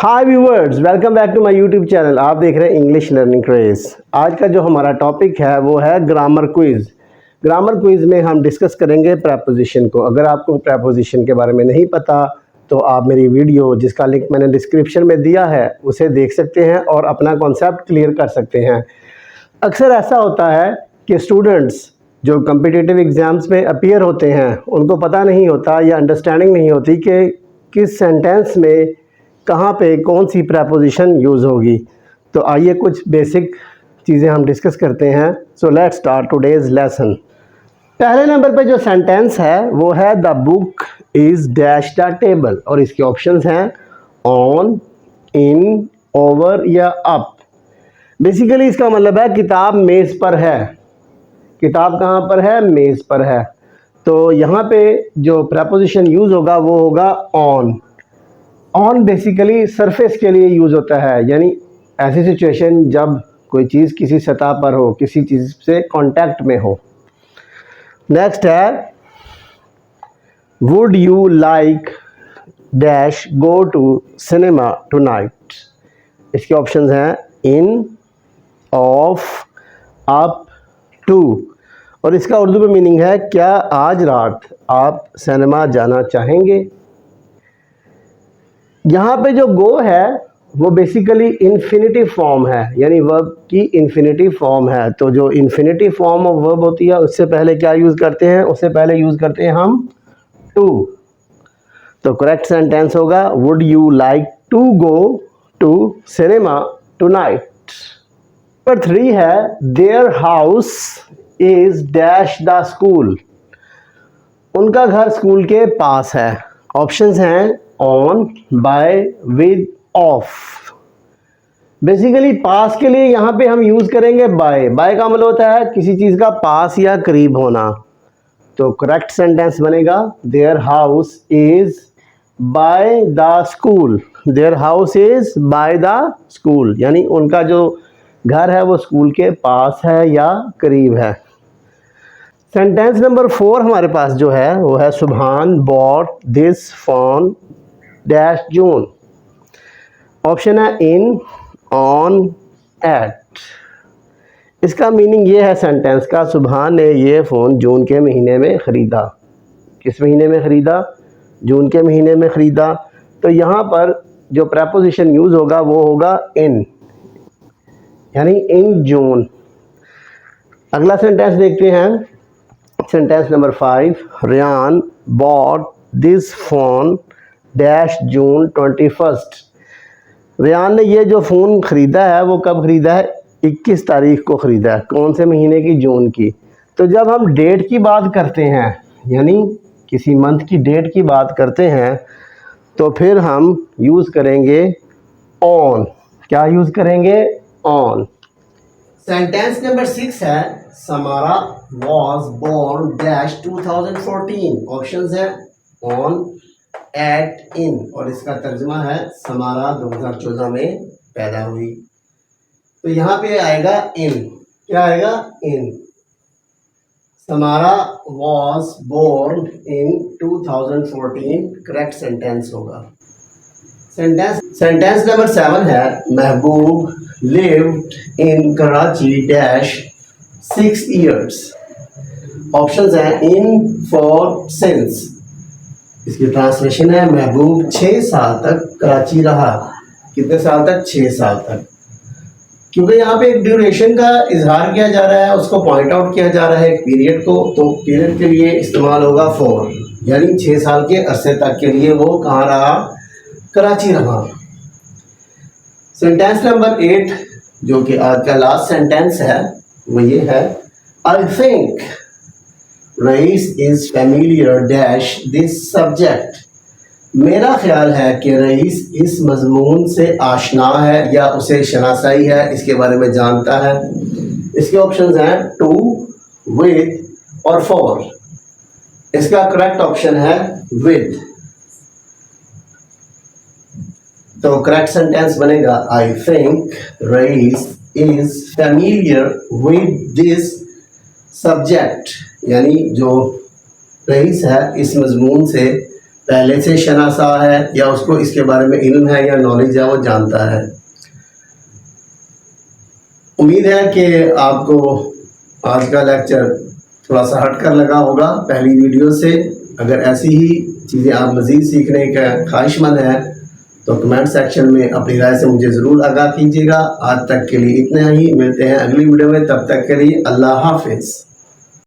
Hi viewers, welcome back to my YouTube channel. आप देख रहे हैं इंग्लिश लर्निंग क्रेज। आज का जो हमारा टॉपिक है वो है ग्रामर क्विज। ग्रामर क्विज में हम डिस्कस करेंगे प्रेपोजिशन को। अगर आपको प्रेपोजिशन के बारे में नहीं पता तो आप मेरी वीडियो जिसका लिंक मैंने डिस्क्रिप्शन में दिया है उसे देख सकते हैं और अपना कॉन्सेप्ट क्लियर कर सकते हैं। अक्सर ऐसा होता है कि स्टूडेंट्स जो कम्पिटिटिव एग्ज़ाम्स में अपीयर होते हैं उनको पता नहीं होता या अंडरस्टैंडिंग नहीं होती कि किस सेंटेंस में कहाँ पे कौन सी प्रेपोजिशन यूज़ होगी। तो आइए कुछ बेसिक चीज़ें हम डिस्कस करते हैं। So let's start today's lesson. पहले नंबर पे जो सेंटेंस है वो है the book is dash the table, और इसके ऑप्शंस हैं ऑन, इन, ओवर या अप। बेसिकली इसका मतलब है किताब मेज़ पर है। किताब कहाँ पर है? मेज़ पर है। तो यहाँ पे जो प्रेपोजिशन यूज़ होगा वो होगा ऑन। ऑन बेसिकली सरफेस के लिए यूज़ होता है, यानी ऐसी सिचुएशन जब कोई चीज़ किसी सतह पर हो, किसी चीज़ से कांटेक्ट में हो। नेक्स्ट है would you like dash go to cinema tonight. इसके ऑप्शंस हैं इन, ऑफ, अप, टू, और इसका उर्दू में मीनिंग है क्या आज रात आप सिनेमा जाना चाहेंगे। यहाँ पे जो गो है वो बेसिकली इन्फिनिटिव फॉर्म है, यानी वर्ब की इन्फिनिटिव फॉर्म है। तो जो इन्फिनिटिव फॉर्म ऑफ वर्ब होती है उससे पहले क्या यूज़ करते हैं? उससे पहले यूज़ करते हैं हम टू। तो करेक्ट सेंटेंस होगा would you like to go to cinema tonight. Number 3 है their house is dash the school. उनका घर स्कूल के पास है। ऑप्शंस हैं on, by, with, of. Basically पास के लिए यहाँ पे हम यूज़ करेंगे बाय। बाय का मतलब होता है किसी चीज़ का पास या करीब होना। तो करेक्ट सेंटेंस बनेगा there house is by the school. There house is by the school, यानी उनका जो घर है वो स्कूल के पास है या करीब है। सेंटेंस नंबर 4 हमारे पास जो है वो है सुभान bot this phone dash June. Option है इन, ऑन, एट। इसका मीनिंग ये है सेंटेंस का, सुभान ने ये फ़ोन जून के महीने में ख़रीदा। किस महीने में ख़रीदा? जून के महीने में ख़रीदा। तो यहाँ पर जो प्रेपोजिशन यूज़ होगा वो होगा इन, यानी इन जून। अगला सेंटेंस देखते हैं। Sentence number 5 Riyan bought this phone dash June 21। Riyan ने ये जो फ़ोन ख़रीदा है वो कब ख़रीदा है? 21 तारीख को ख़रीदा है। कौन से महीने की? जून की। तो जब हम डेट की बात करते हैं, यानी किसी मंथ की डेट की बात करते हैं, तो फिर हम यूज़ करेंगे ऑन। क्या यूज़ करेंगे? ऑन। सेंटेंस नंबर 6 है Samara was born dash 2014। Options है ऑन, एट, इन, और इसका तर्जुमा है समारा 2014 में पैदा हुई। तो यहाँ पे आएगा इन। क्या आएगा? In. Samara was born in 2014 correct sentence होगा। सेंटेंस नंबर 7 है Mehboob lived in Karachi dash 6 years। Options हैं इन, फॉर, सिंस। इसकी ट्रांसलेशन है महबूब 6 साल तक कराची रहा। कितने साल तक? 6 साल तक। क्योंकि यहाँ पे एक ड्यूरेशन का इजहार किया जा रहा है, उसको पॉइंट आउट किया जा रहा है एक पीरियड को, तो पीरियड के लिए इस्तेमाल होगा फॉर, यानी 6 साल के अरसे तक के लिए वो कहाँ रहा? कराची रहा। सेंटेंस नंबर 8 जो कि आज का लास्ट सेंटेंस है वो ये है I think Raees is familiar dash this subject. मेरा ख्याल है कि रईस इस मजमून से आशना है या उसे शनासाई है, इसके बारे में जानता है। इसके ऑप्शंस हैं टू, विद और फॉर। इसका करेक्ट ऑप्शन है विद। तो करेक्ट सेंटेंस बनेगा I think Raees is familiar with this subject, यानी जो रईस है इस मजमून से पहले से शनासा है या उसको इसके बारे में इल्म है या नॉलेज है, वो जानता है। उम्मीद है कि आपको आज का लेक्चर थोड़ा सा हटकर लगा होगा पहली वीडियो से। अगर ऐसी ही चीज़ें आप मज़ीद सीखने का ख्वाहिशमंद हैं तो कमेंट सेक्शन में अपनी राय से मुझे ज़रूर आगाह कीजिएगा। आज तक के लिए इतना ही, मिलते हैं अगली वीडियो में, तब तक के लिए अल्लाह हाफिज़।